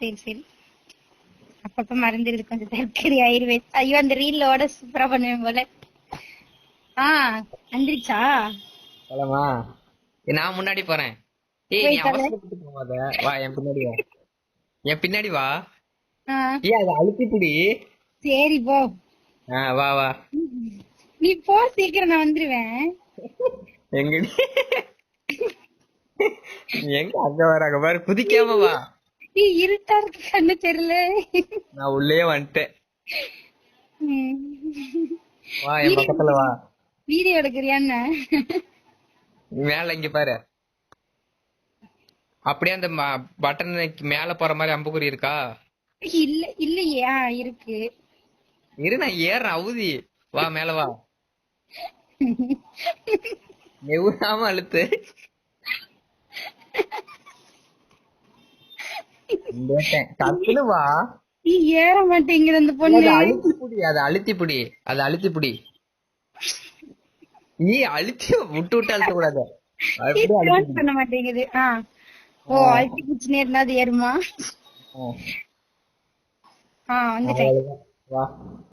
சரி சரி. அப்பப்ப மறந்துடுது கொஞ்சம் தற்கொலை ஆயிருவேன். ஐயோ அந்த ரீலோட சூப்பரா பண்ணுவேன் போல. வந்துருச்சா? போலாமா? நான் முன்னாடி போறேன். ஏய் நீ போய் தொலை. அவசரப்பட்டு போகாத. வா என் பின்னாடி வா. என் பின்னாடி வா. ஆ, ஏய் அதை அழுத்தி புடி. சரி போ. வா வா. நீ போ சீக்கிரம், நான் வந்துருவேன். எங்க எங்க அங்க வராங்க பாரு, குதிக்காம வா. நீ இருட்டா இருக்கு கண்ணு தெரியல. நான் உள்ளே வந்துட்டேன். ம். வா என் பக்கத்துல வா. வீடியோ எடுக்கிறியான்னு? மேல இங்க பாரு. அப்படியே அந்த பட்டன் மேல போற மாதிரி அம்புக்குறி இருக்கா? இல்ல இல்லையே. இருக்கு. இரு நான் ஏறேன் அவுதி. வா மேல வா. எவ்வளவு அழுத்து. டக்குனு வா. நீ ஏற மாட்டேங்கிற அந்த பொண்ணு. அதை அழுத்தி புடி, அதை அழுத்தி புடி, அதை அழுத்தி புடி. நீ அழுத்தி விட்டு விட்டு அழுத்த கூடாது. அப்படியே அழுத்தி புடி. பண்ண மாட்டேங்குது. ஓ அழுத்தி குச்சினே இருந்தா அது ஏறுமா? வந்துட்டேன். வா.